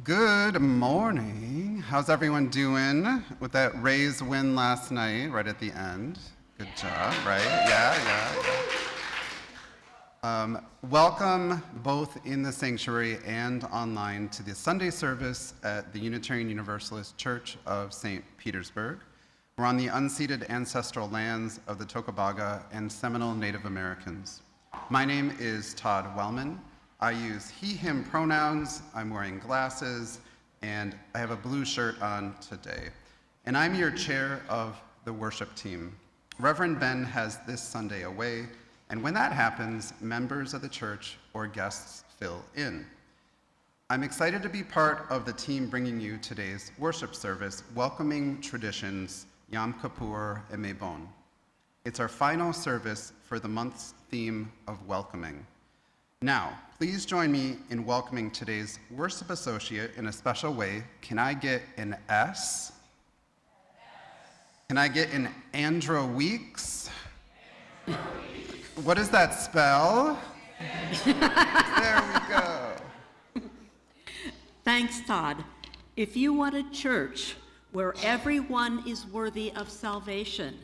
Good morning. How's everyone doing with that Rays win last night right at the end? Good job, right? Yeah. Welcome both in the sanctuary and online to the Sunday service at the Unitarian Universalist Church of St. Petersburg. We're on the unceded ancestral lands of the Tocobaga and Seminole Native Americans. My name is Todd Wellman. I use he, him pronouns, I'm wearing glasses, and I have a blue shirt on today. And I'm your chair of the worship team. Reverend Ben has this Sunday away, and when that happens, members of the church or guests fill in. I'm excited to be part of the team bringing you today's worship service, Welcoming Traditions, Yom Kippur and Mabon. It's our final service for the month's theme of welcoming. Now, please join me in welcoming today's worship associate in a special way. Can I get an S? Can I get an Andra Weeks? What does that spell? There we go. Thanks, Todd. If you want a church where everyone is worthy of salvation,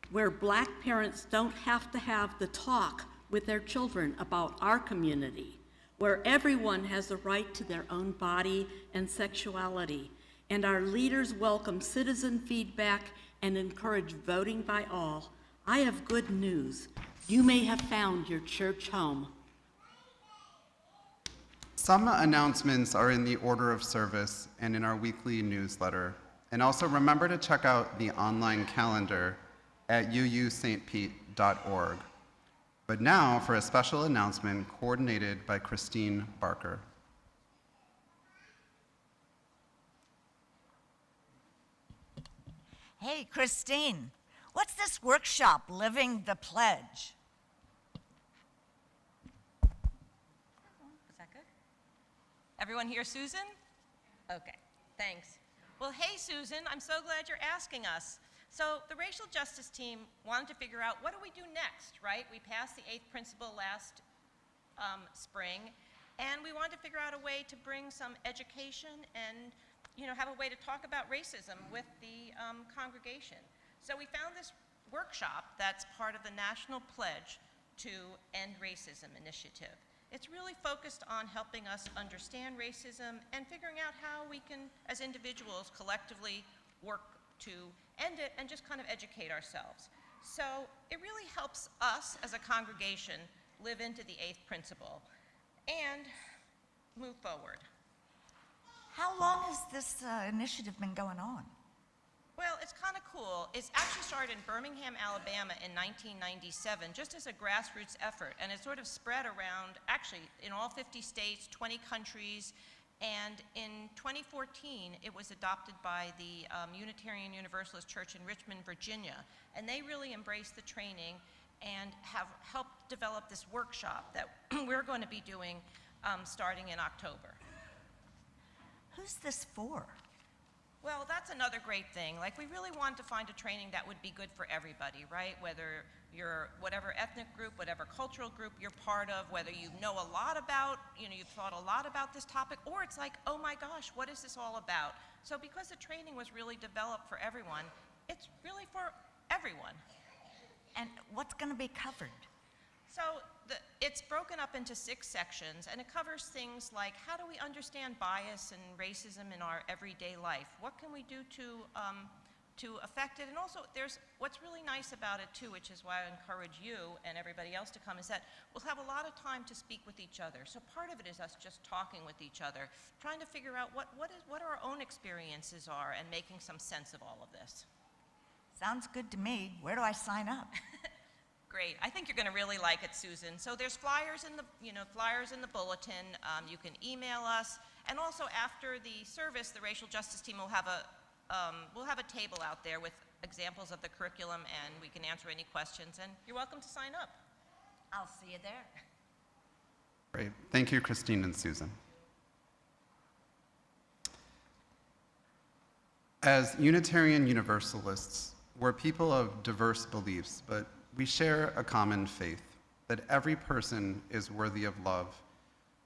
where Black parents don't have to have the talk with their children about our community, where everyone has the right to their own body and sexuality, and our leaders welcome citizen feedback and encourage voting by all, I have good news. You may have found your church home. Some announcements are in the order of service and in our weekly newsletter. And also remember to check out the online calendar at uustpete.org. But now for a special announcement coordinated by Christine Barker. Hey, Christine, what's this workshop, Living the Pledge? Is that good? Everyone hear Susan? Okay, thanks. Well, hey, Susan, I'm so glad you're asking us. So the racial justice team wanted to figure out, what do we do next, right? We passed the 8th principle last spring, and we wanted to figure out a way to bring some education and, have a way to talk about racism with the congregation. So we found this workshop that's part of the National Pledge to End Racism initiative. It's really focused on helping us understand racism and figuring out how we can, as individuals, collectively work to end it and just kind of educate ourselves. So it really helps us as a congregation live into the 8th principle and move forward. How long has this initiative been going on? Well, it's kind of cool. It's actually started in Birmingham, Alabama in 1997, just as a grassroots effort, and it sort of spread around, actually, in all 50 states, 20 countries, and in 2014, it was adopted by the Unitarian Universalist Church in Richmond, Virginia, and they really embraced the training and have helped develop this workshop that we're going to be doing starting in October. Who's this for? Well, that's another great thing. Like, we really wanted to find a training that would be good for everybody, right? Whether you're whatever ethnic group, whatever cultural group you're part of, whether you know a lot about, you've thought a lot about this topic, or it's like, oh my gosh, what is this all about? So because the training was really developed for everyone, it's really for everyone. And what's going to be covered? So it's broken up into 6 sections, and it covers things like, how do we understand bias and racism in our everyday life? What can we do to affect it? And also, what's really nice about it too, which is why I encourage you and everybody else to come, is that we'll have a lot of time to speak with each other. So part of it is us just talking with each other, trying to figure out what our own experiences are and making some sense of all of this. Sounds good to me. Where do I sign up? Great. I think you're going to really like it, Susan. So there's flyers in the bulletin. You can email us, and also after the service, the racial justice team will have a table out there with examples of the curriculum, and we can answer any questions. And you're welcome to sign up. I'll see you there. Great. Thank you, Christine and Susan. As Unitarian Universalists, we're people of diverse beliefs, but we share a common faith that every person is worthy of love,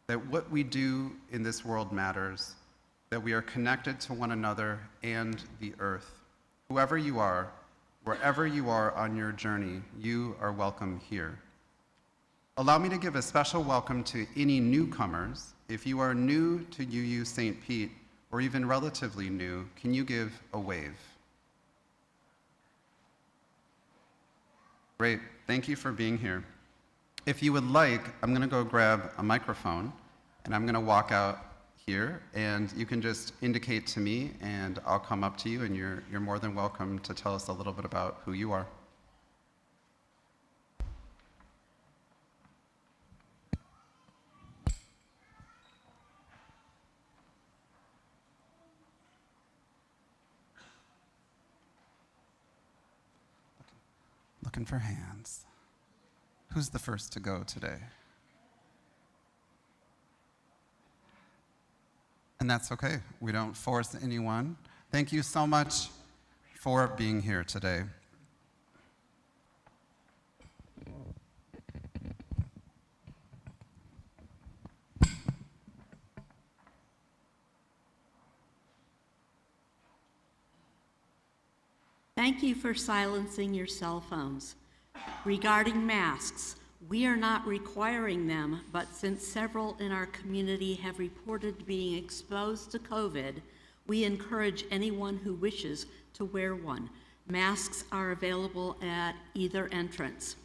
that what we do in this world matters, that we are connected to one another and the earth. Whoever you are, wherever you are on your journey, you are welcome here. Allow me to give a special welcome to any newcomers. If you are new to UU St. Pete, or even relatively new, can you give a wave? Great, thank you for being here. If you would like, I'm gonna go grab a microphone, and I'm gonna walk out here, and you can just indicate to me, and I'll come up to you, and you're more than welcome to tell us a little bit about who you are. Looking for hands. Who's the first to go today? And that's okay. We don't force anyone. Thank you so much for being here today. Thank you for silencing your cell phones. Regarding masks, we are not requiring them, but since several in our community have reported being exposed to COVID, we encourage anyone who wishes to wear one. Masks are available at either entrance.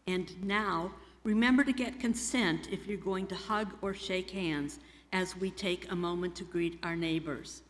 And now, remember to get consent if you're going to hug or shake hands as we take a moment to greet our neighbors.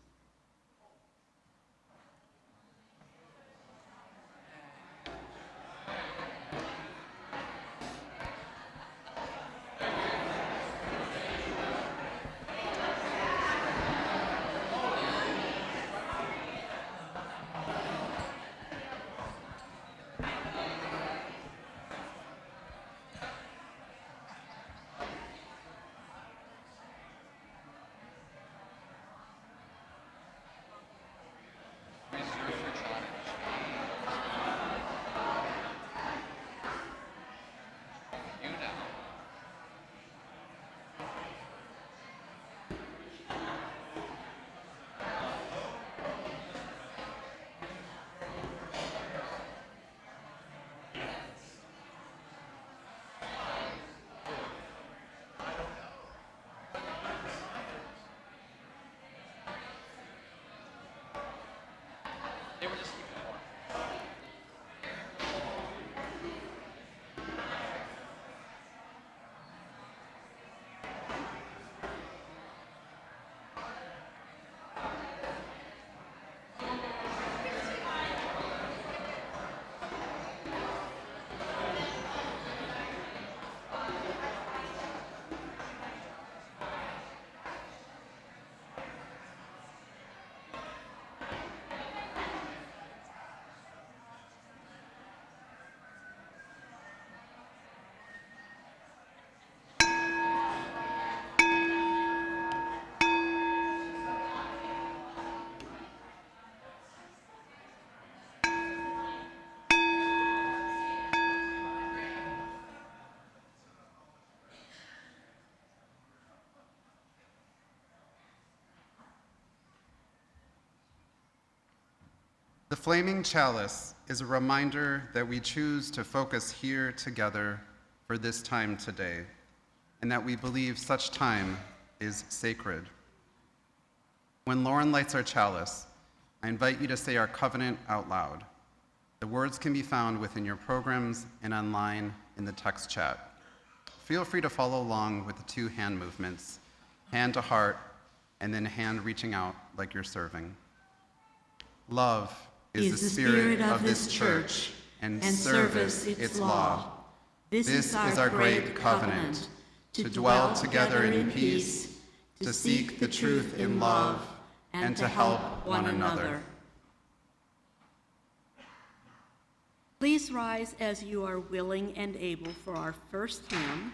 The flaming chalice is a reminder that we choose to focus here together for this time today, and that we believe such time is sacred. When Lauren lights our chalice, I invite you to say our covenant out loud. The words can be found within your programs and online in the text chat. Feel free to follow along with the two hand movements, hand to heart, and then hand reaching out like you're serving. Love is the spirit of this church, and service its law. This is our great covenant, to dwell together in peace, to seek the truth in love, and to help one another. Please rise as you are willing and able for our first hymn,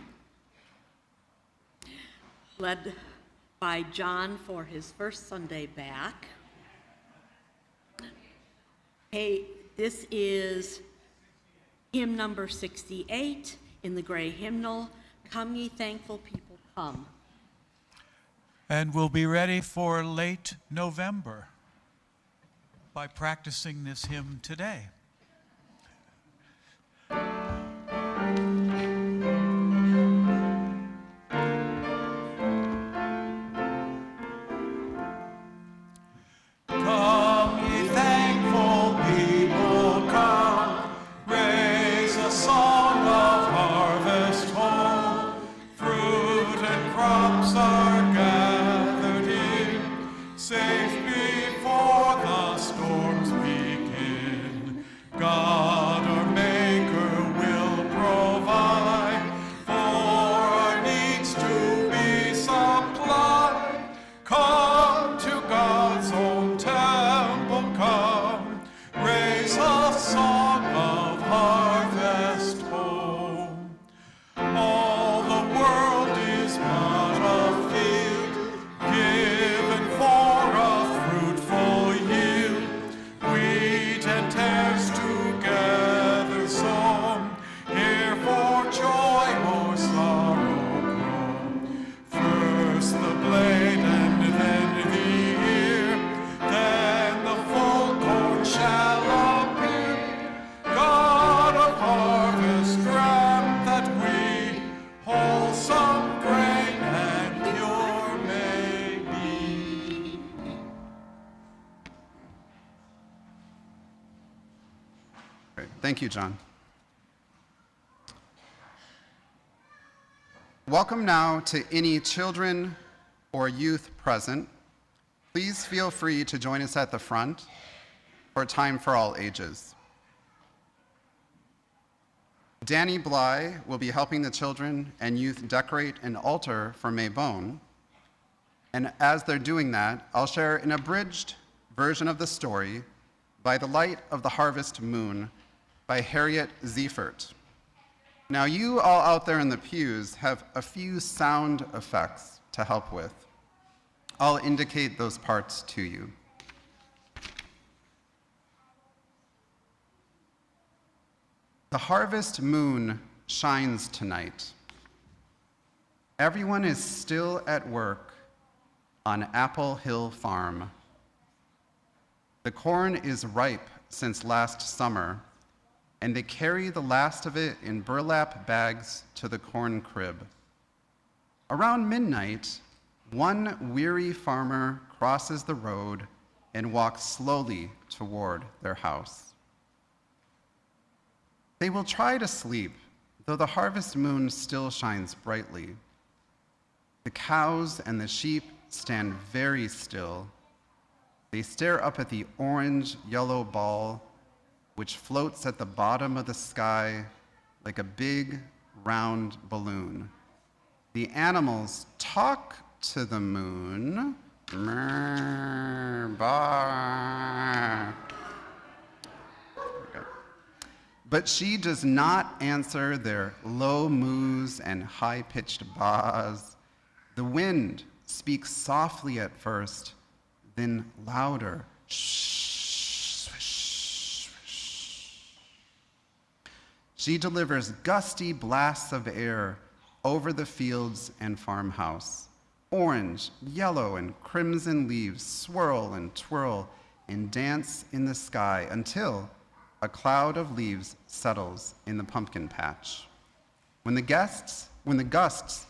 led by John for his first Sunday back. Hey, this is hymn number 68 in the gray hymnal, Come Ye Thankful People, Come. And we'll be ready for late November by practicing this hymn today. Thank you, John. Welcome now to any children or youth present. Please feel free to join us at the front for Time for All Ages. Danny Bly will be helping the children and youth decorate an altar for Mabon. And as they're doing that, I'll share an abridged version of the story, By the Light of the Harvest Moon, by Harriet Ziefert. Now, you all out there in the pews have a few sound effects to help with. I'll indicate those parts to you. The harvest moon shines tonight. Everyone is still at work on Apple Hill Farm. The corn is ripe since last summer, and they carry the last of it in burlap bags to the corn crib. Around midnight, one weary farmer crosses the road and walks slowly toward their house. They will try to sleep, though the harvest moon still shines brightly. The cows and the sheep stand very still. They stare up at the orange-yellow ball which floats at the bottom of the sky like a big, round balloon. The animals talk to the moon. But she does not answer their low moos and high-pitched baas. The wind speaks softly at first, then louder. She delivers gusty blasts of air over the fields and farmhouse. Orange, yellow, and crimson leaves swirl and twirl and dance in the sky until a cloud of leaves settles in the pumpkin patch. When the gusts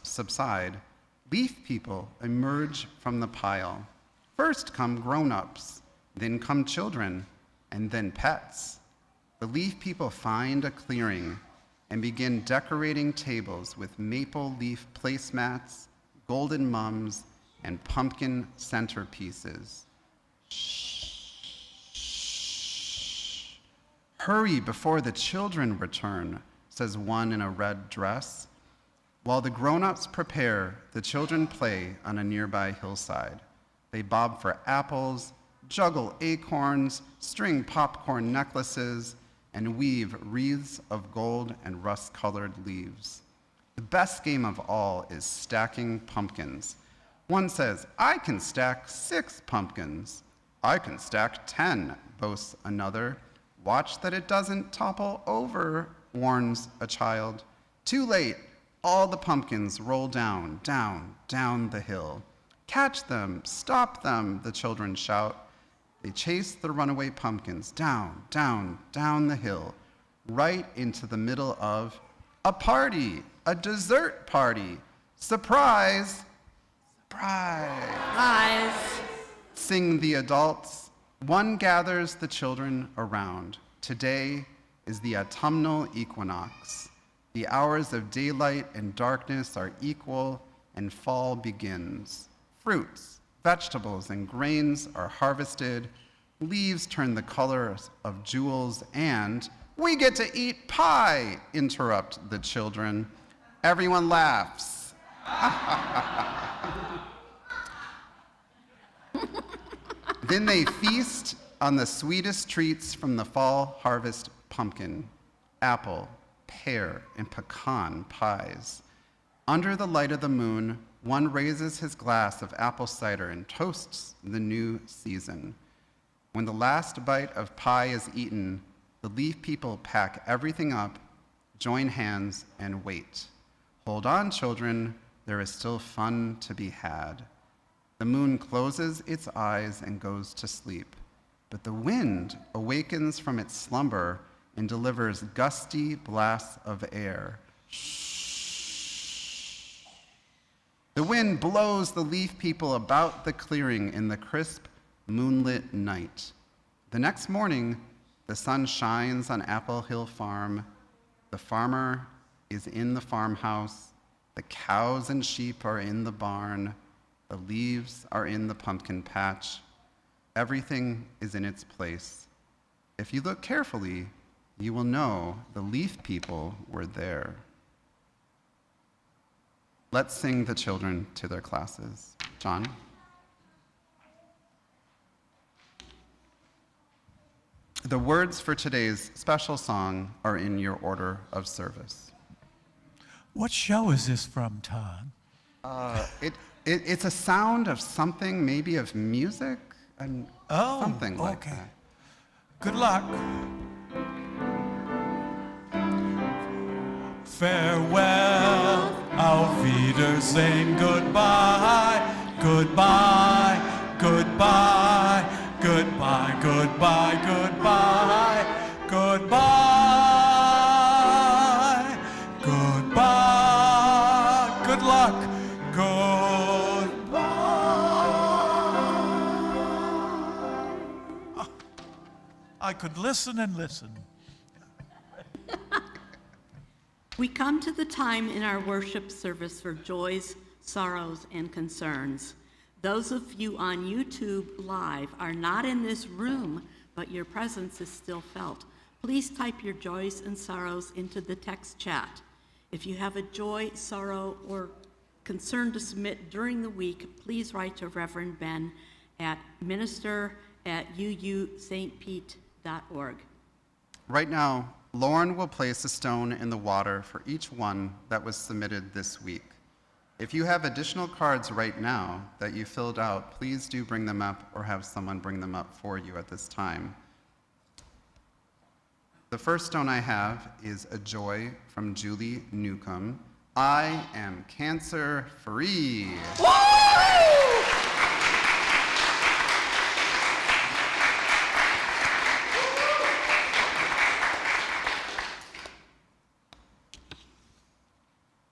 subside, leaf people emerge from the pile. First come grown-ups, then come children, and then pets. The leaf people find a clearing and begin decorating tables with maple leaf placemats, golden mums, and pumpkin centerpieces. Shh. Hurry before the children return, says one in a red dress. While the grown-ups prepare, the children play on a nearby hillside. They bob for apples, juggle acorns, string popcorn necklaces, and weave wreaths of gold and rust-colored leaves. The best game of all is stacking pumpkins. One says, "I can stack 6 pumpkins." "I can stack 10, boasts another. "Watch that it doesn't topple over," warns a child. Too late, all the pumpkins roll down, down, down the hill. Catch them, stop them, the children shout. They chase the runaway pumpkins down, down, down the hill, right into the middle of a party, a dessert party. Surprise! Surprise! Eyes. Sing the adults. One gathers the children around. Today is the autumnal equinox. The hours of daylight and darkness are equal, and fall begins. Fruits, vegetables, and grains are harvested. Leaves turn the colors of jewels, and we get to eat pie, interrupt the children. Everyone laughs. Then they feast on the sweetest treats from the fall harvest pumpkin, apple, pear, and pecan pies. Under the light of the moon, one raises his glass of apple cider and toasts the new season. When the last bite of pie is eaten, the leaf people pack everything up, join hands, and wait. Hold on, children, there is still fun to be had. The moon closes its eyes and goes to sleep, but the wind awakens from its slumber and delivers gusty blasts of air. Shh. The wind blows the leaf people about the clearing in the crisp, moonlit night. The next morning, the sun shines on Apple Hill Farm. The farmer is in the farmhouse. The cows and sheep are in the barn. The leaves are in the pumpkin patch. Everything is in its place. If you look carefully, you will know the leaf people were there. Let's sing the children to their classes. John? The words for today's special song are in your order of service. What show is this from, Todd? It's a sound of something, maybe of music, and something like okay. that. Good luck. Farewell, auf Wiedersehen, goodbye, goodbye, goodbye, goodbye, goodbye, goodbye, goodbye, goodbye, good luck, goodbye. I could listen and listen. We come to the time in our worship service for joys, sorrows, and concerns. Those of you on YouTube Live are not in this room, but your presence is still felt. Please type your joys and sorrows into the text chat. If you have a joy, sorrow, or concern to submit during the week, please write to Reverend Ben at minister@uustpete.org. Right now, Lauren will place a stone in the water for each one that was submitted this week. If you have additional cards right now that you filled out, please do bring them up or have someone bring them up for you at this time. The first stone I have is a joy from Julie Newcomb. I am cancer-free.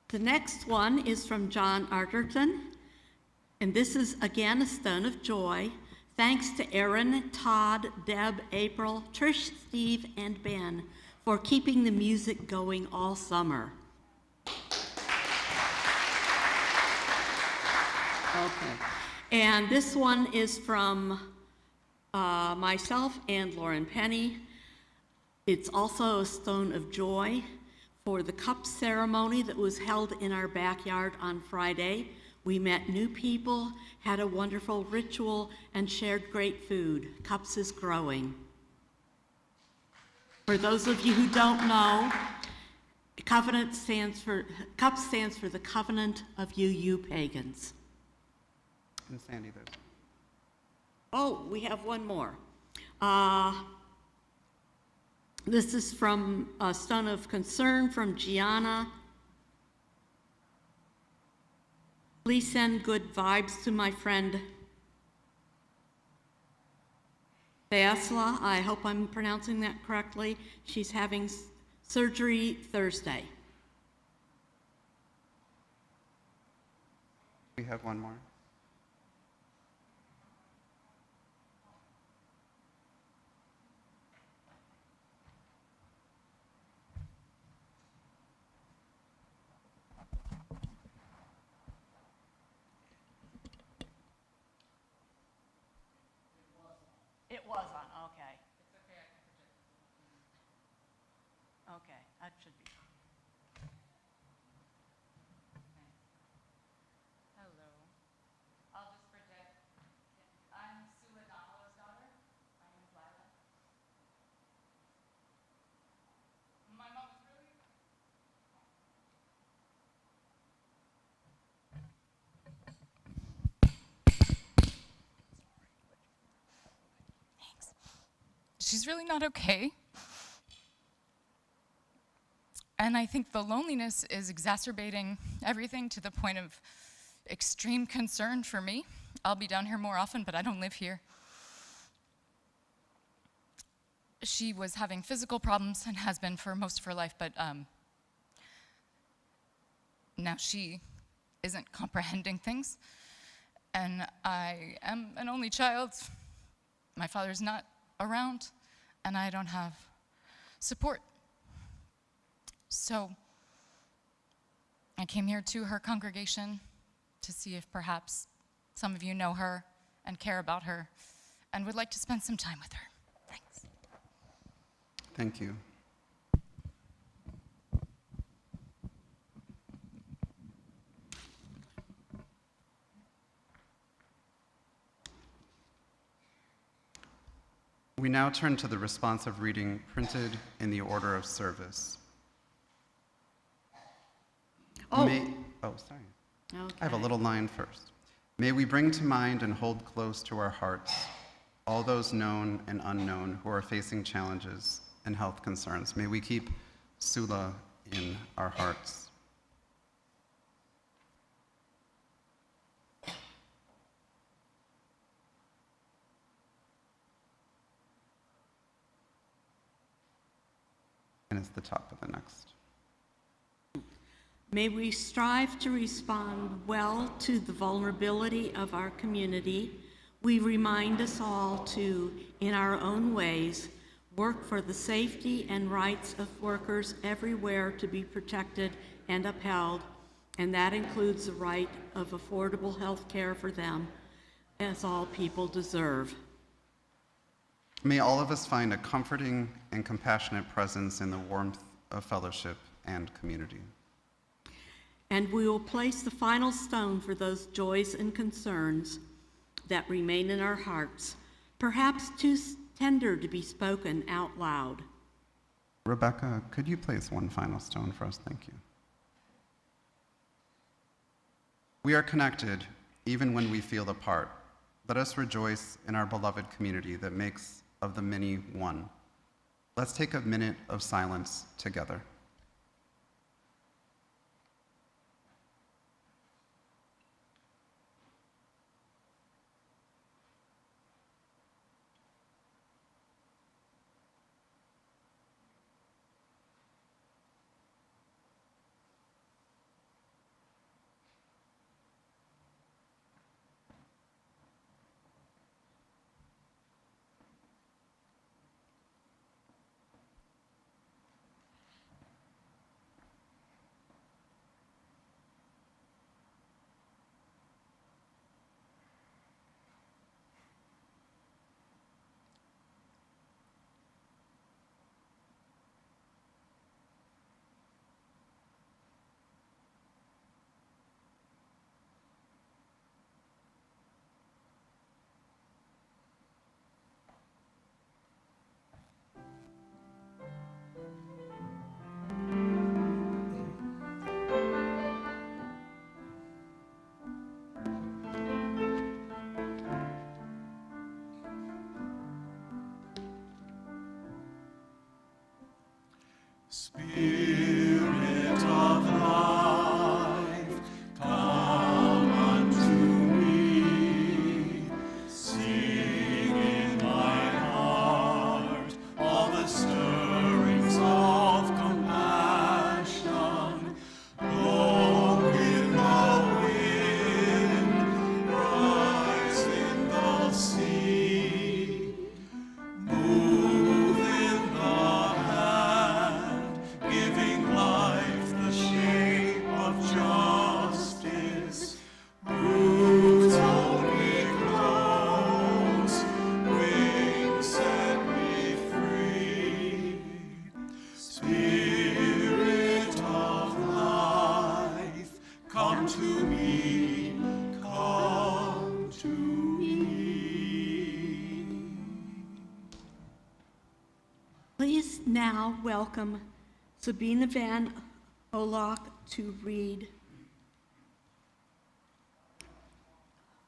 The next one is from John Arterton, and this is again a stone of joy. Thanks to Aaron, Todd, Deb, April, Trish, Steve, and Ben for keeping the music going all summer. Okay, and this one is from myself and Lauren Penny. It's also a stone of joy for the cup ceremony that was held in our backyard on Friday. We met new people, had a wonderful ritual, and shared great food. Cups is growing. For those of you who don't know, CUP stands for the Covenant of You Pagans. And Sandy, there's. Oh, we have one more. This is from a stone of concern from Gianna. Please send good vibes to my friend Beasla. I hope I'm pronouncing that correctly. She's having surgery Thursday. We have one more. It was on, okay. It's okay, I can project. Okay, that should be. Hello. I'll just project. I'm Sula Donalow's daughter. My name is Lila. My mom is really... She's really not okay. And I think the loneliness is exacerbating everything to the point of extreme concern for me. I'll be down here more often, but I don't live here. She was having physical problems and has been for most of her life, but now she isn't comprehending things. And I am an only child. My father's not around, and I don't have support. So I came here to her congregation to see if perhaps some of you know her and care about her and would like to spend some time with her. Thanks. Thank you. We now turn to the responsive reading printed in the order of service. Oh. Sorry. Okay. I have a little line first. May we bring to mind and hold close to our hearts all those known and unknown who are facing challenges and health concerns. May we keep Sula in our hearts. And it's the top of the next. May we strive to respond well to the vulnerability of our community. We remind us all to, in our own ways, work for the safety and rights of workers everywhere to be protected and upheld, and that includes the right of affordable health care for them, as all people deserve. May all of us find a comforting and compassionate presence in the warmth of fellowship and community. And we will place the final stone for those joys and concerns that remain in our hearts, perhaps too tender to be spoken out loud. Rebecca, could you place one final stone for us? Thank you. We are connected even when we feel apart. Let us rejoice in our beloved community that makes of the many one. Let's take a minute of silence together. Please now welcome Sabina Van Olak to read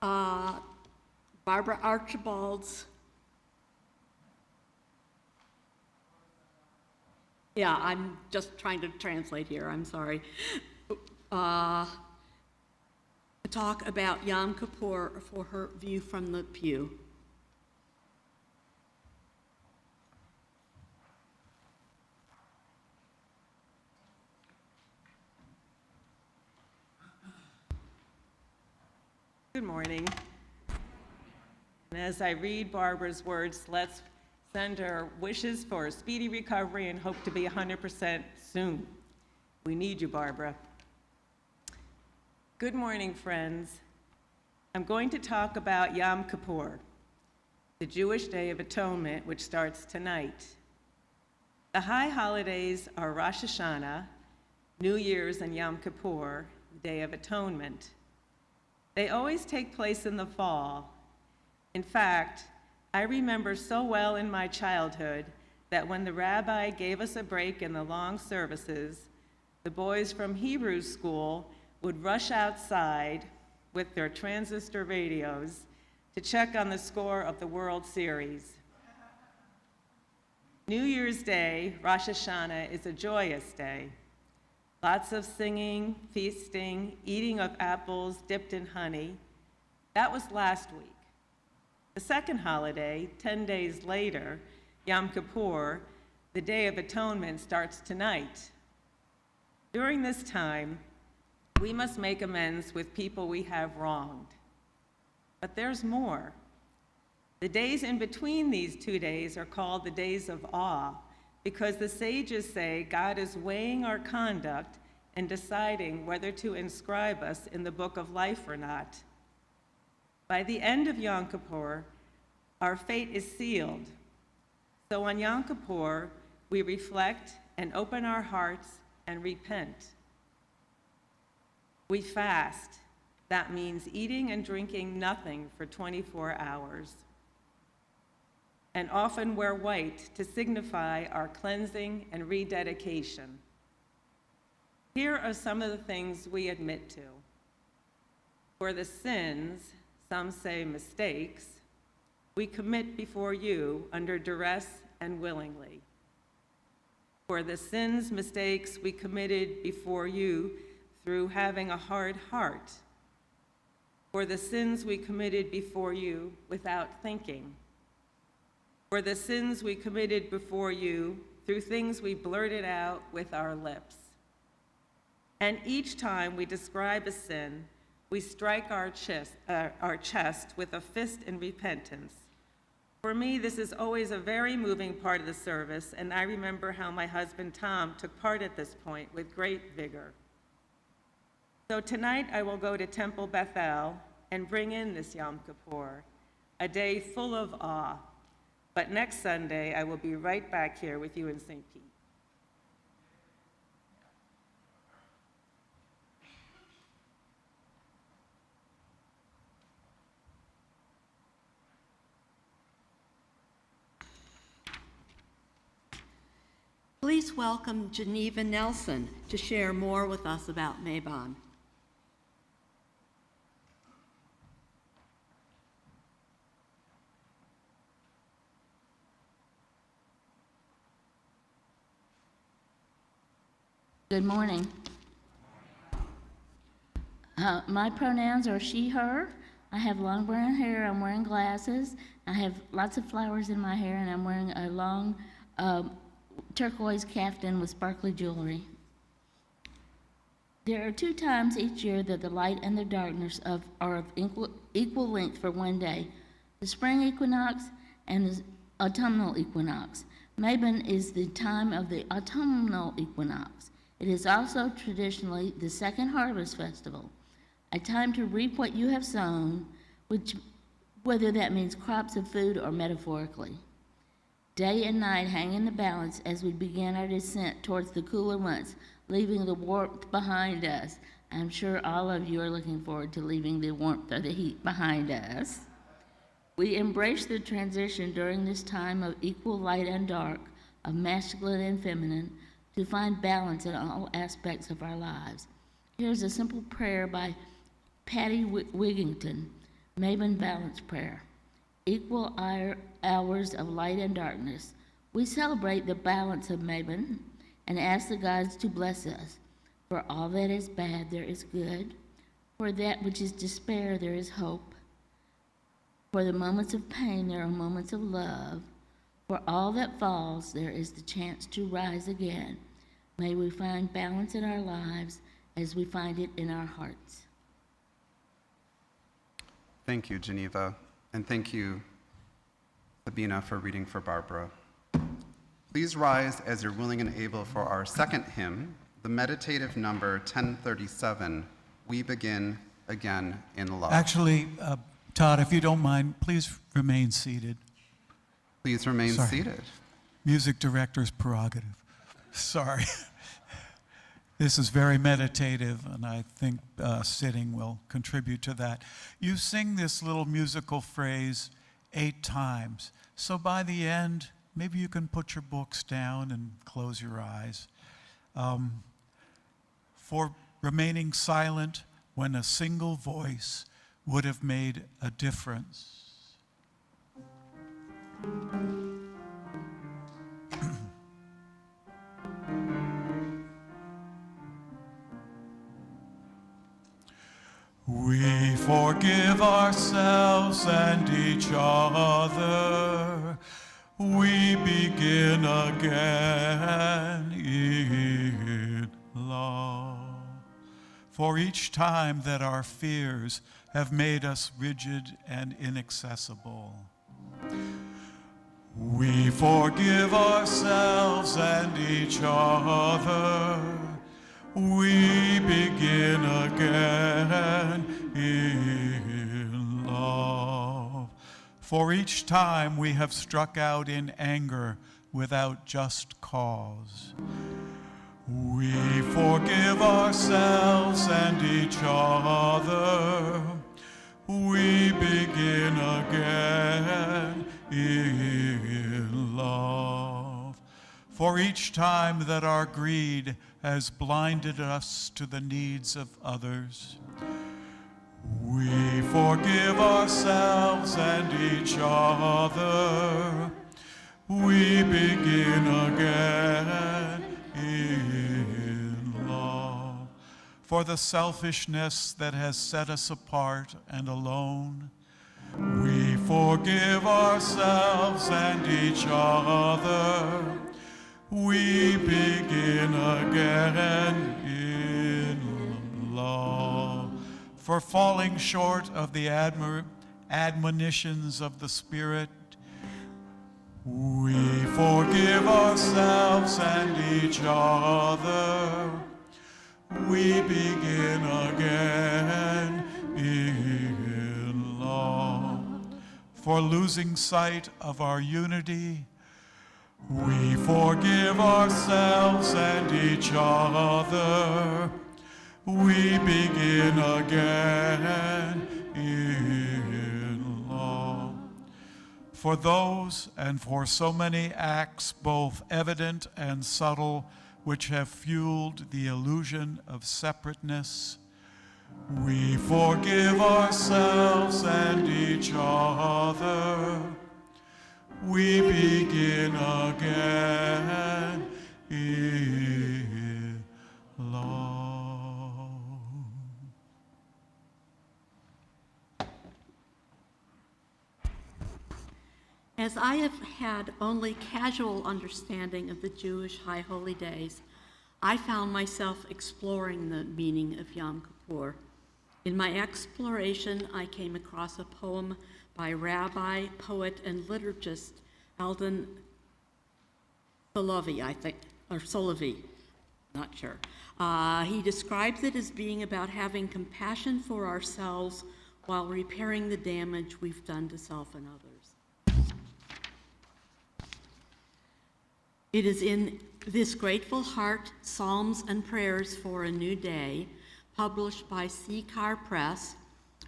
Barbara Archibald's. Yeah, I'm just trying to translate here, I'm sorry. A talk about Yom Kippur for her view from the pew. Good morning. And as I read Barbara's words, let's send her wishes for a speedy recovery and hope to be 100% soon. We need you, Barbara. Good morning, friends. I'm going to talk about Yom Kippur, the Jewish Day of Atonement, which starts tonight. The high holidays are Rosh Hashanah, New Year's, and Yom Kippur, the Day of Atonement. They always take place in the fall. In fact, I remember so well in my childhood that when the rabbi gave us a break in the long services, the boys from Hebrew school would rush outside with their transistor radios to check on the score of the World Series. New Year's Day, Rosh Hashanah, is a joyous day. Lots of singing, feasting, eating of apples dipped in honey. That was last week. The second holiday, 10 days later, Yom Kippur, the Day of Atonement, starts tonight. During this time, we must make amends with people we have wronged. But there's more. The days in between these 2 days are called the days of awe, because the sages say God is weighing our conduct and deciding whether to inscribe us in the book of life or not. By the end of Yom Kippur, our fate is sealed. So on Yom Kippur, we reflect and open our hearts and repent. We fast. That means eating and drinking nothing for 24 hours. And often wear white to signify our cleansing and rededication. Here are some of the things we admit to. For the sins, some say mistakes, we commit before you under duress and willingly. For the sins, mistakes we committed before you through having a hard heart. For the sins we committed before you without thinking. For the sins we committed before you through things we blurted out with our lips. And each time we describe a sin, we strike our chest with a fist in repentance. For me, this is always a very moving part of the service, and I remember how my husband Tom took part at this point with great vigor. So tonight I will go to Temple Bethel and bring in this Yom Kippur, a day full of awe. But next Sunday, I will be right back here with you in St. Pete. Please welcome Geneva Nelson to share more with us about Mabon. Good morning. My pronouns are she, her. I have long brown hair, I'm wearing glasses. I have lots of flowers in my hair, and I'm wearing a long turquoise caftan with sparkly jewelry. There are 2 times each year that the light and the darkness are of equal length for one day, the spring equinox and the autumnal equinox. Mabon is the time of the autumnal equinox. It is also traditionally the second harvest festival, a time to reap what you have sown, whether that means crops of food or metaphorically. Day and night hang in the balance as we begin our descent towards the cooler months, leaving the warmth behind us. I'm sure all of you are looking forward to leaving the warmth or the heat behind us. We embrace the transition during this time of equal light and dark, of masculine and feminine to find balance in all aspects of our lives. Here's a simple prayer by Patty Wigington, Mabon Balance Prayer. Equal hours of light and darkness. We celebrate the balance of Mabon and ask the gods to bless us. For all that is bad, there is good. For that which is despair, there is hope. For the moments of pain, there are moments of love. For all that falls, there is the chance to rise again. May we find balance in our lives as we find it in our hearts. Thank you, Geneva, and thank you, Sabina, for reading for Barbara. Please rise as you're willing and able for our second hymn, the meditative number 1037, We Begin Again in Love. Actually, Todd, if you don't mind, please remain seated. Please remain Sorry. seated. Music director's prerogative. Sorry. This is very meditative, and I think sitting will contribute to that. You sing this little musical phrase 8 times. So by the end, maybe you can put your books down and close your eyes. For remaining silent when a single voice would have made a difference. We forgive ourselves and each other. We begin again in love. For each time that our fears have made us rigid and inaccessible, we forgive ourselves and each other. We begin again in love. For each time we have struck out in anger without just cause, we forgive ourselves and each other. We begin again in love. For each time that our greed has blinded us to the needs of others, we forgive ourselves and each other. We begin again in love. For the selfishness that has set us apart and alone, we forgive ourselves and each other. We begin again in love. For falling short of the admonitions of the Spirit, we forgive ourselves and each other. We begin again in love. For losing sight of our unity, we forgive ourselves and each other. We begin again in love. For those and for so many acts, both evident and subtle, which have fueled the illusion of separateness, we forgive ourselves and each other. We begin again in love. As I have had only casual understanding of the Jewish High Holy Days, I found myself exploring the meaning of Yom Kippur. In my exploration, I came across a poem by rabbi, poet, and liturgist Eldon Solovey, I think, or Solovey, not sure. He describes it as being about having compassion for ourselves while repairing the damage we've done to self and others. It is in this grateful heart, Psalms and Prayers for a New Day, published by CCAR Press,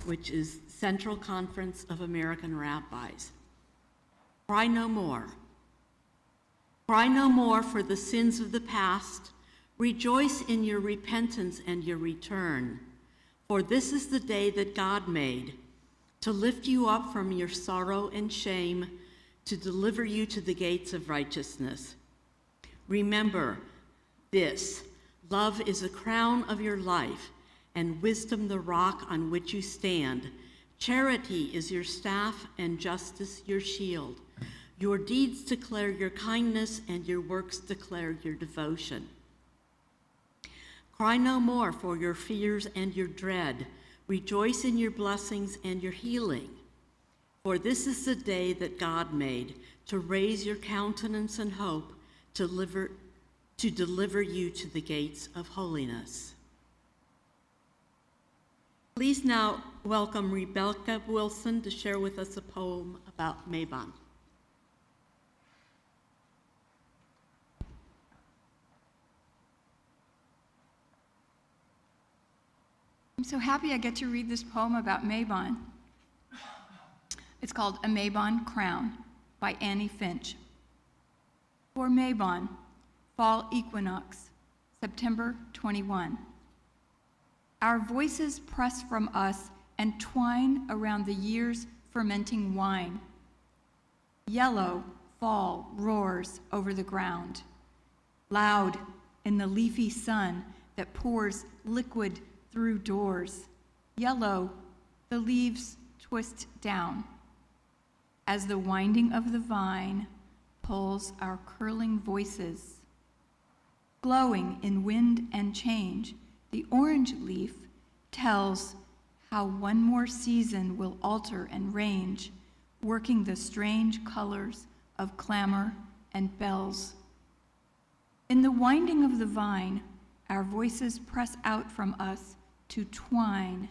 which is Central Conference of American Rabbis. Cry no more. Cry no more for the sins of the past. Rejoice in your repentance and your return. For this is the day that God made, to lift you up from your sorrow and shame, to deliver you to the gates of righteousness. Remember this: love is a crown of your life, and wisdom the rock on which you stand. Charity is your staff, and justice your shield. Your deeds declare your kindness, and your works declare your devotion. Cry no more for your fears and your dread. Rejoice in your blessings and your healing. For this is the day that God made, to raise your countenance and hope, to deliver you to the gates of holiness. Please now welcome Rebecca Wilson to share with us a poem about Mabon. I'm so happy I get to read this poem about Mabon. It's called A Mabon Crown by Annie Finch. For Mabon, Fall Equinox, September 21. Our voices press from us and twine around the year's fermenting wine. Yellow fall roars over the ground, loud in the leafy sun that pours liquid through doors. Yellow, the leaves twist down as the winding of the vine pulls our curling voices. Glowing in wind and change, the orange leaf tells how one more season will alter and range, working the strange colors of clamor and bells. In the winding of the vine, our voices press out from us to twine.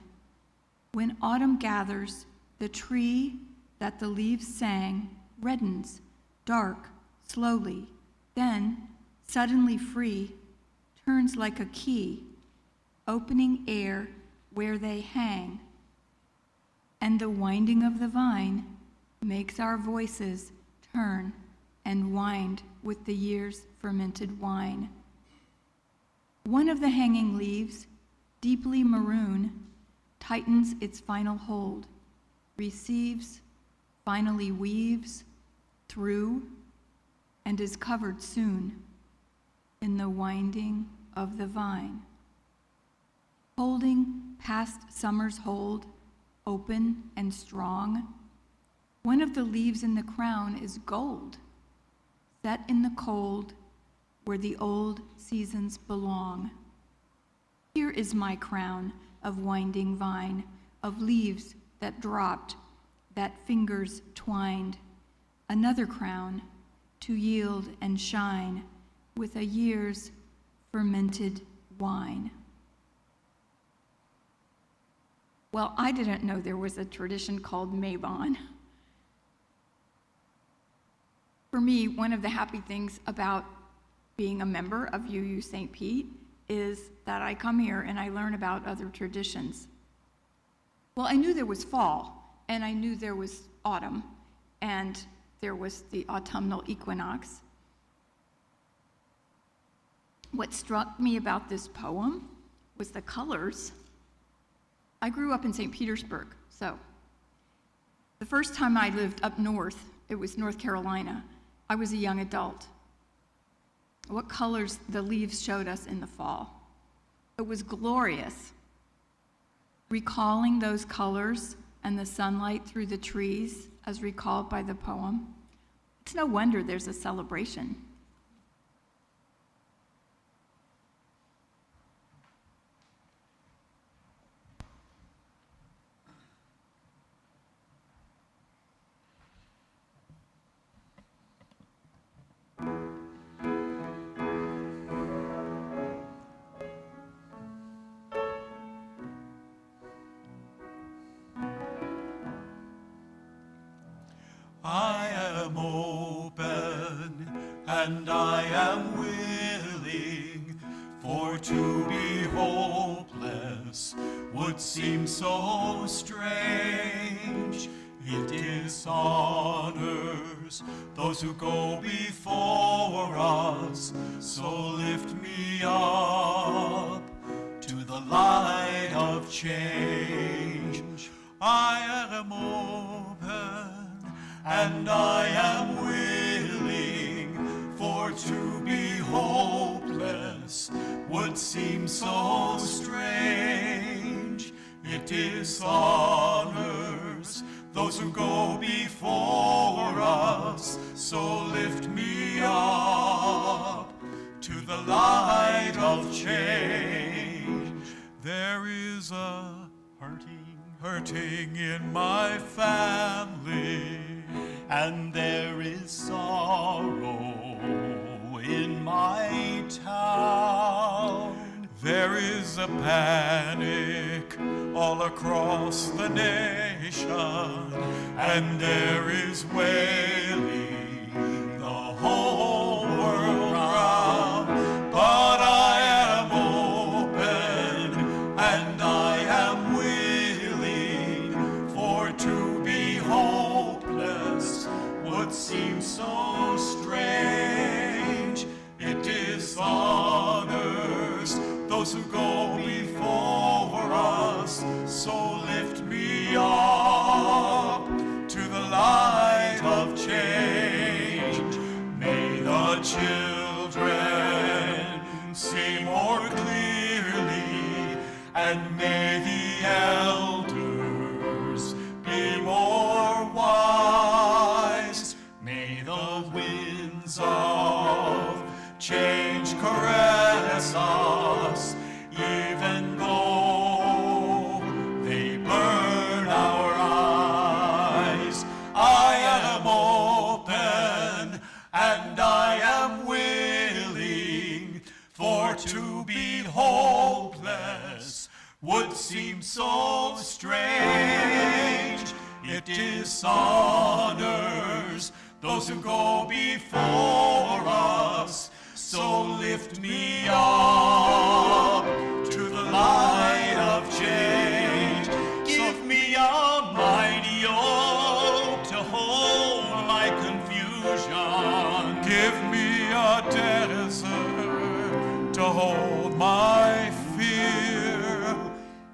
When autumn gathers, the tree that the leaves sang reddens, dark, slowly, then, suddenly free, turns like a key, opening air where they hang. And the winding of the vine makes our voices turn and wind with the year's fermented wine. One of the hanging leaves, deeply maroon, tightens its final hold, receives, finally weaves through, and is covered soon in the winding of the vine. Holding past summer's hold, open and strong, one of the leaves in the crown is gold, set in the cold where the old seasons belong. Here is my crown of winding vine, of leaves that dropped, that fingers twined, another crown to yield and shine with a year's fermented wine. Well, I didn't know there was a tradition called Mabon. For me, one of the happy things about being a member of UU St. Pete is that I come here and I learn about other traditions. Well, I knew there was fall, and I knew there was autumn, and there was the autumnal equinox. What struck me about this poem was the colors. I grew up in St. Petersburg, so the first time I lived up north, it was North Carolina, I was a young adult. What colors the leaves showed us in the fall. It was glorious. Recalling those colors and the sunlight through the trees as recalled by the poem, it's no wonder there's a celebration. I am open and I am willing, for to be hopeless would seem so strange. It dishonored those who go before us. So lift me up to the light of change. I am open and I am willing, for to be hopeless would seem so strange. It dishonors those who go before us, so lift me up to the light of change. There is a hurting in my family, and there is sorrow in my town. There is a panic all across the nation, and there is wailing the whole world round. But I am open and I am willing, for to be hopeless would seem so strange. It dishonors those who go before us, so lift me up to the light of change. May the children see more clearly, and may the elders be more wise. May the winds of change caress us, even though they burn our eyes. I am open and I am willing, for to be hopeless would seem so strange. It dishonors those who go before us, so lift me up to the light of change. Give me a mighty yoke to hold my confusion. Give me a desert to hold my fear.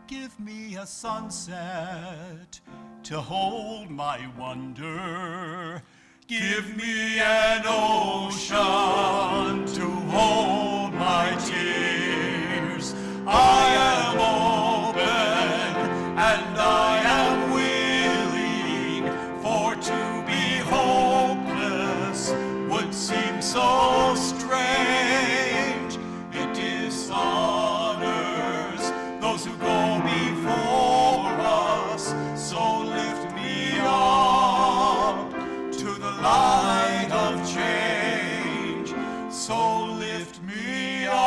Give me a sunset to hold my wonder. Give me an ocean to hold my tears. I am open and I am willing, for to be hopeless would seem so strange. It dishonors those who go before us, so lift me up to the light of change. So lift me up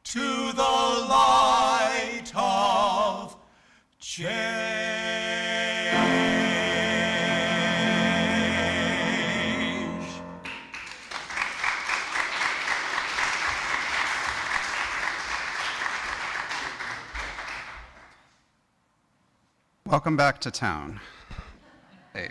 to the light of change. Welcome back to town. Hey.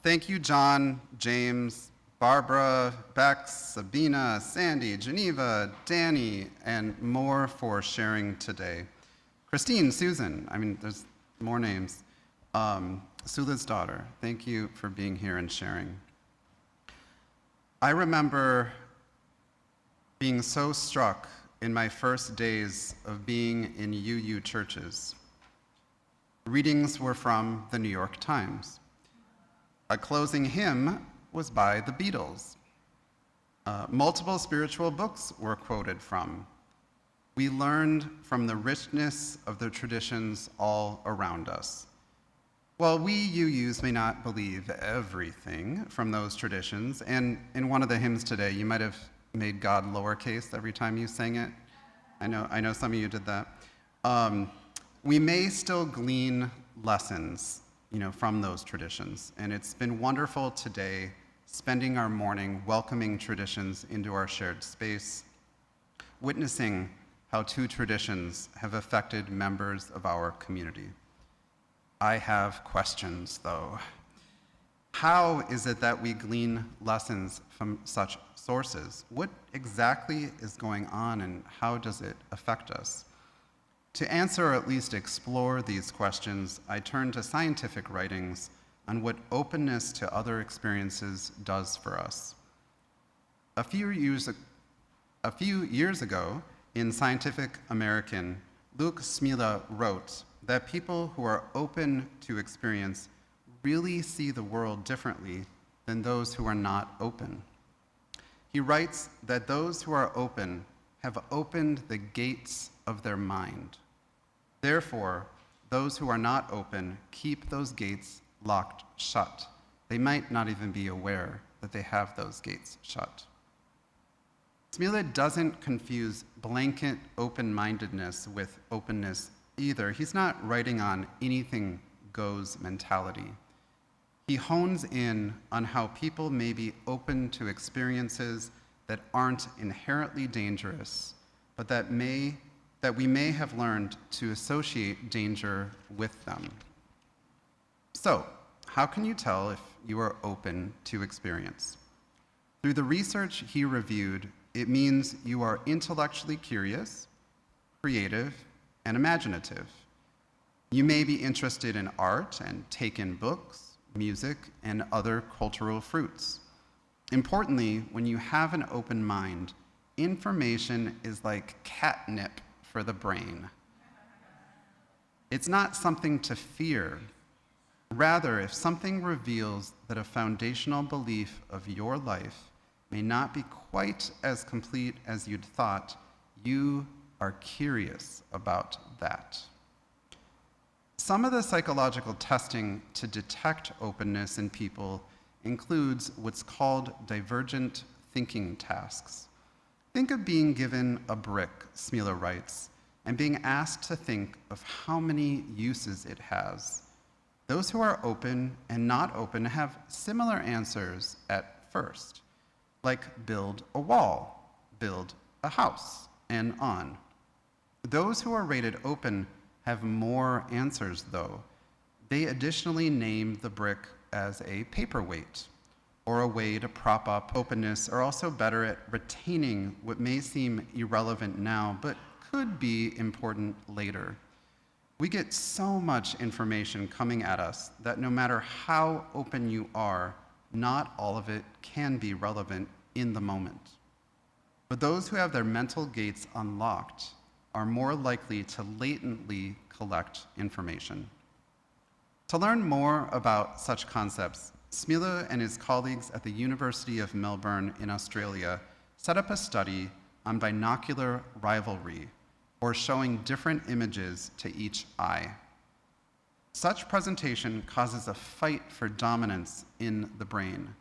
Thank you, John, James, Barbara, Bex, Sabina, Sandy, Geneva, Danny, and more for sharing today. Christine, Susan, there's more names. Sula's daughter, thank you for being here and sharing. I remember being so struck in my first days of being in UU churches. Readings were from the New York Times. A closing hymn was by the Beatles. Multiple spiritual books were quoted from. We learned from the richness of the traditions all around us. While we UUs may not believe everything from those traditions, and in one of the hymns today, you might have made God lowercase every time you sang it. I know some of you did that. We may still glean lessons, from those traditions. And it's been wonderful today spending our morning welcoming traditions into our shared space, witnessing how two traditions have affected members of our community. I have questions, though. How is it that we glean lessons from such sources? What exactly is going on, and how does it affect us? To answer or at least explore these questions, I turn to scientific writings on what openness to other experiences does for us. A few years ago, in Scientific American, Luke Smila wrote that people who are open to experience really see the world differently than those who are not open. He writes that those who are open have opened the gates of their mind. Therefore, those who are not open keep those gates locked shut. They might not even be aware that they have those gates shut. Smila doesn't confuse blanket open-mindedness with openness either. He's not writing on anything goes mentality. He hones in on how people may be open to experiences that aren't inherently dangerous, but that we may have learned to associate danger with them. So, how can you tell if you are open to experience? Through the research he reviewed, it means you are intellectually curious, creative, and imaginative. You may be interested in art and take in books, music, and other cultural fruits. Importantly, when you have an open mind, information is like catnip for the brain. It's not something to fear. Rather, if something reveals that a foundational belief of your life may not be quite as complete as you'd thought, you are curious about that. Some of the psychological testing to detect openness in people includes what's called divergent thinking tasks. Think of being given a brick, Smila writes, and being asked to think of how many uses it has. Those who are open and not open have similar answers at first, like build a wall, build a house, and on. Those who are rated open have more answers, though. They additionally name the brick as a paperweight or a way to prop up openness, are also better at retaining what may seem irrelevant now, but could be important later. We get so much information coming at us that no matter how open you are, not all of it can be relevant in the moment. But those who have their mental gates unlocked are more likely to latently collect information. To learn more about such concepts, Smila and his colleagues at the University of Melbourne in Australia set up a study on binocular rivalry, or showing different images to each eye. Such presentation causes a fight for dominance in the brain.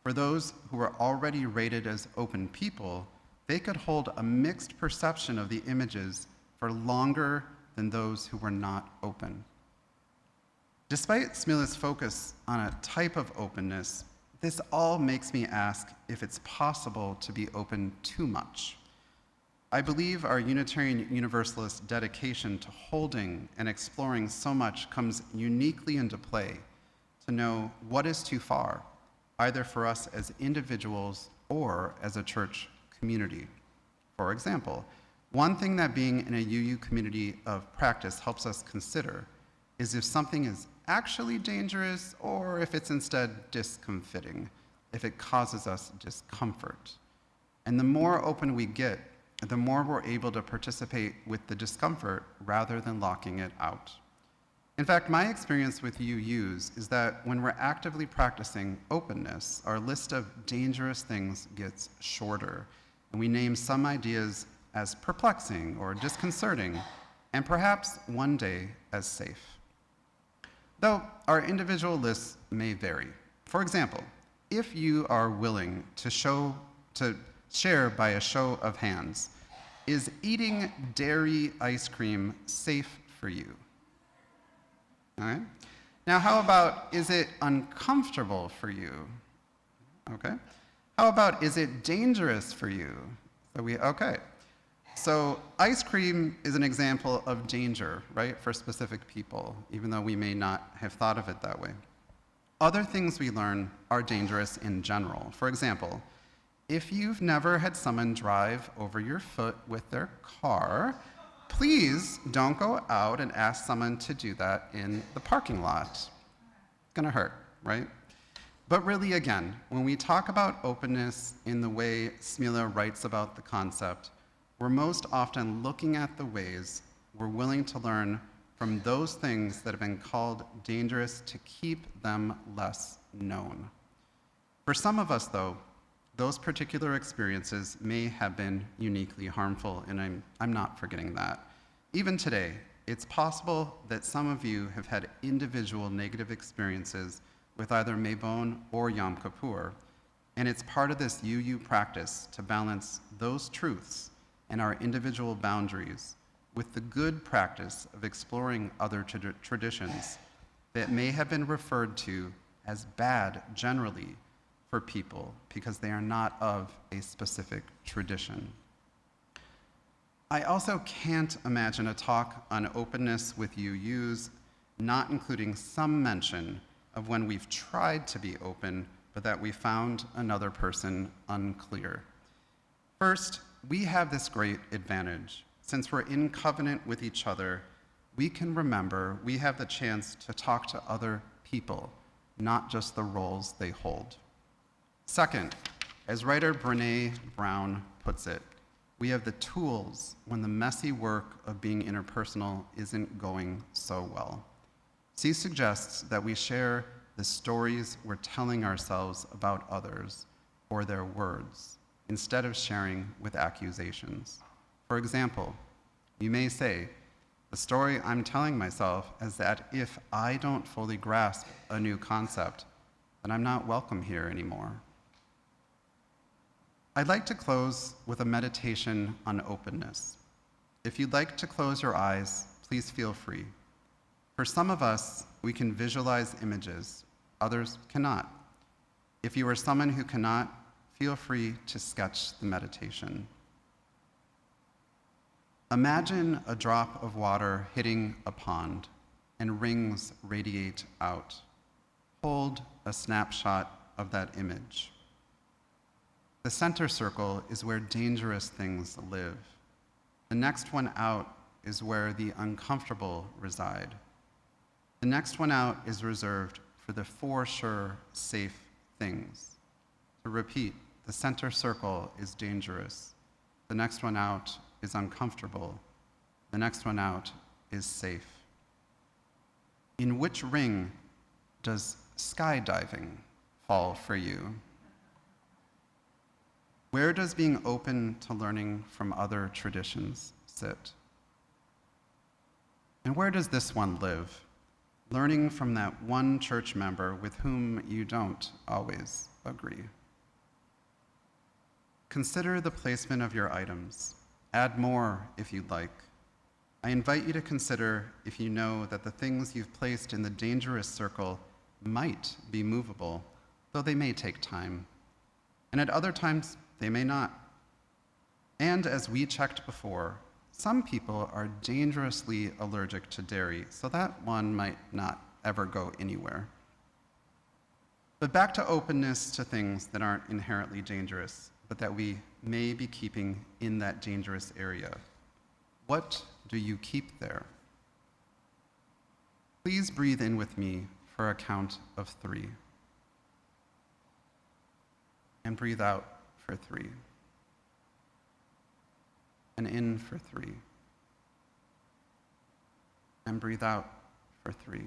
For those who are already rated as open people, they could hold a mixed perception of the images for longer than those who were not open. Despite Smila's focus on a type of openness, this all makes me ask if it's possible to be open too much. I believe our Unitarian Universalist dedication to holding and exploring so much comes uniquely into play to know what is too far, either for us as individuals or as a church community. For example, one thing that being in a UU community of practice helps us consider is if something is actually dangerous or if it's instead discomfiting, if it causes us discomfort. And the more open we get, the more we're able to participate with the discomfort rather than locking it out. In fact, my experience with UUs is that when we're actively practicing openness, our list of dangerous things gets shorter, and we name some ideas as perplexing or disconcerting, and perhaps one day as safe. Though our individual lists may vary. For example, if you are willing to share by a show of hands, is eating dairy ice cream safe for you? All right. Now, how about, is it uncomfortable for you? Okay. How about, is it dangerous for you? Okay. So ice cream is an example of danger, right, for specific people, even though we may not have thought of it that way. Other things we learn are dangerous in general. For example, if you've never had someone drive over your foot with their car, please don't go out and ask someone to do that in the parking lot. It's gonna hurt, right? But really, again, when we talk about openness in the way Smila writes about the concept, we're most often looking at the ways we're willing to learn from those things that have been called dangerous to keep them less known. For some of us, though, those particular experiences may have been uniquely harmful, and I'm not forgetting that. Even today, it's possible that some of you have had individual negative experiences with either Mabon or Yom Kippur, and it's part of this UU practice to balance those truths and our individual boundaries with the good practice of exploring other traditions that may have been referred to as bad generally for people because they are not of a specific tradition. I also can't imagine a talk on openness with UUs not including some mention of when we've tried to be open, but that we found another person unclear. First, we have this great advantage. Since we're in covenant with each other, we can remember we have the chance to talk to other people, not just the roles they hold. Second, as writer Brené Brown puts it, we have the tools when the messy work of being interpersonal isn't going so well. She suggests that we share the stories we're telling ourselves about others or their words, instead of sharing with accusations. For example, you may say, the story I'm telling myself is that if I don't fully grasp a new concept, then I'm not welcome here anymore. I'd like to close with a meditation on openness. If you'd like to close your eyes, please feel free. For some of us, we can visualize images, others cannot. If you are someone who cannot, feel free to sketch the meditation. Imagine a drop of water hitting a pond and rings radiate out. Hold a snapshot of that image. The center circle is where dangerous things live. The next one out is where the uncomfortable reside. The next one out is reserved for the for sure safe things. To repeat, the center circle is dangerous. The next one out is uncomfortable. The next one out is safe. In which ring does skydiving fall for you? Where does being open to learning from other traditions sit? And where does this one live? Learning from that one church member with whom you don't always agree. Consider the placement of your items. Add more if you'd like. I invite you to consider if you know that the things you've placed in the dangerous circle might be movable, though they may take time. And at other times, they may not. And as we checked before, some people are dangerously allergic to dairy, so that one might not ever go anywhere. But back to openness to things that aren't inherently dangerous, but that we may be keeping in that dangerous area. What do you keep there? Please breathe in with me for a count of 3. And breathe out for 3. And in for 3. And breathe out for 3.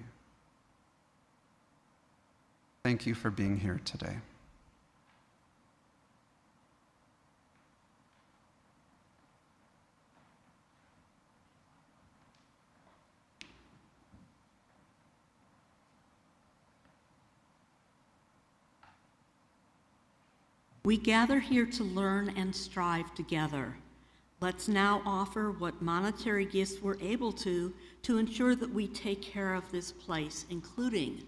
Thank you for being here today. We gather here to learn and strive together. Let's now offer what monetary gifts we're able to ensure that we take care of this place, including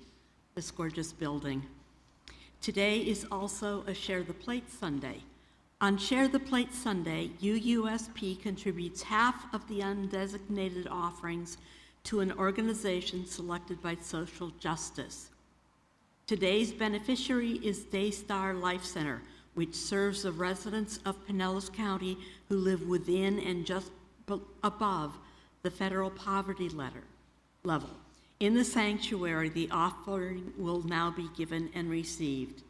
this gorgeous building. Today is also a Share the Plate Sunday. On Share the Plate Sunday, UUSP contributes half of the undesignated offerings to an organization selected by social justice. Today's beneficiary is Daystar Life Center, which serves the residents of Pinellas County who live within and just above the federal poverty level. In the sanctuary, the offering will now be given and received.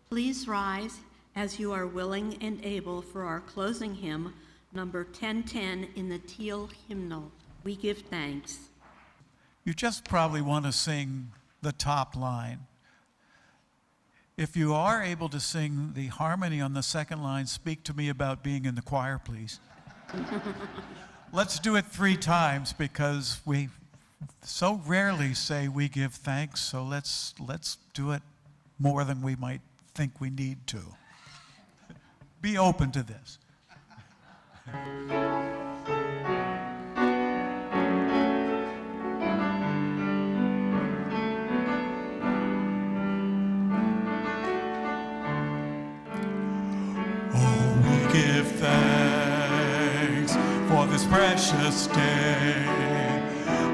Please rise as you are willing and able for our closing hymn, number 1010 in the teal hymnal. We give thanks. You just probably want to sing the top line. If you are able to sing the harmony on the second line, speak to me about being in the choir, please. Let's do it 3 times because we so rarely say we give thanks, so let's do it more than we might think we need to. Be open to this. Oh, we give thanks for this precious day,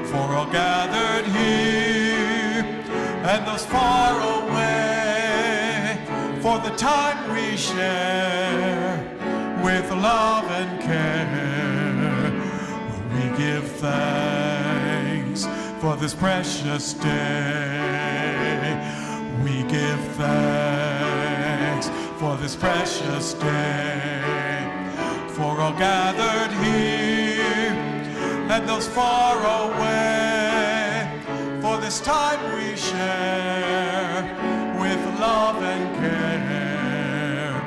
for all gathered here and those far away, for the time we share with love and care. We give thanks for this precious day. We give thanks for this precious day, for all gathered here and those far away, for this time we share with love and care.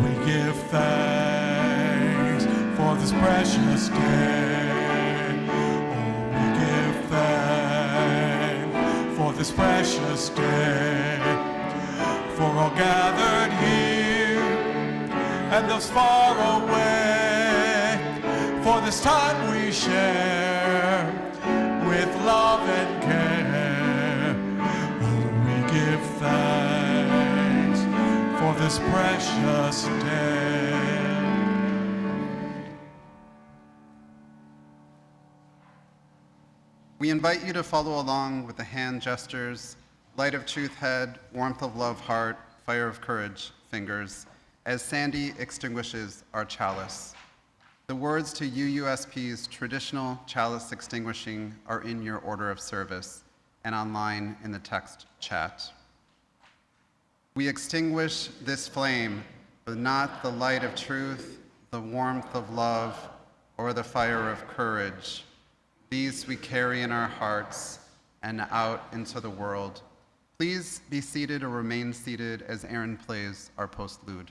We give thanks for this precious day. Oh, we give thanks for this precious day, for all gathered here and those far away, for this time we share with love and care. Oh, we give thanks for this precious day. We invite you to follow along with the hand gestures, light of truth head, warmth of love heart, fire of courage fingers, as Sandy extinguishes our chalice. The words to UUSP's traditional chalice extinguishing are in your order of service and online in the text chat. We extinguish this flame, but not the light of truth, the warmth of love, or the fire of courage. These we carry in our hearts and out into the world. Please be seated or remain seated as Aaron plays our postlude.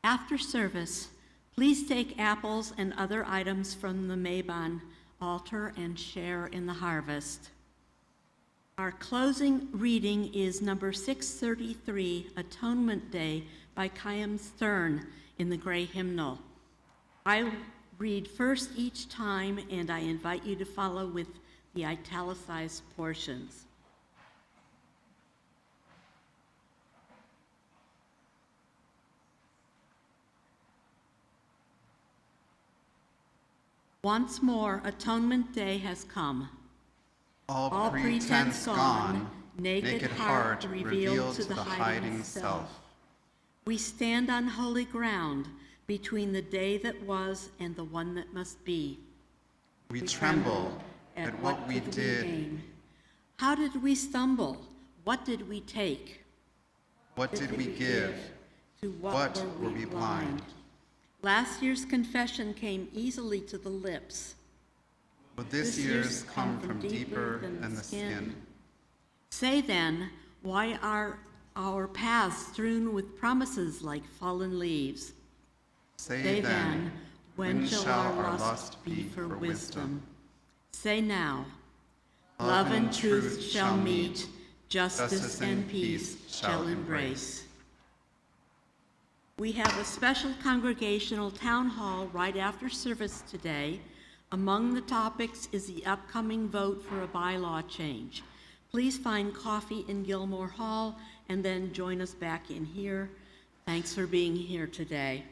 After service, please take apples and other items from the Mabon altar and share in the harvest. Our closing reading is number 633, Atonement Day by Chaim Stern in the Gray Hymnal. I read first each time, and I invite you to follow with the italicized portions. Once more, Atonement Day has come. All pretense gone, naked heart revealed to the hiding self. We stand on holy ground between the day that was and the one that must be. We tremble at what we did. How did we stumble? What did we take? What did we give? To what were we blind? Last year's confession came easily to the lips. Will this year's come from deeper than the skin? Say then, why are our paths strewn with promises like fallen leaves? Say then, when shall our lust be for wisdom? Say now, love and truth shall meet, justice and peace shall embrace. We have a special congregational town hall right after service today, Among the topics is the upcoming vote for a bylaw change. Please find coffee in Gilmore Hall and then join us back in here. Thanks for being here today.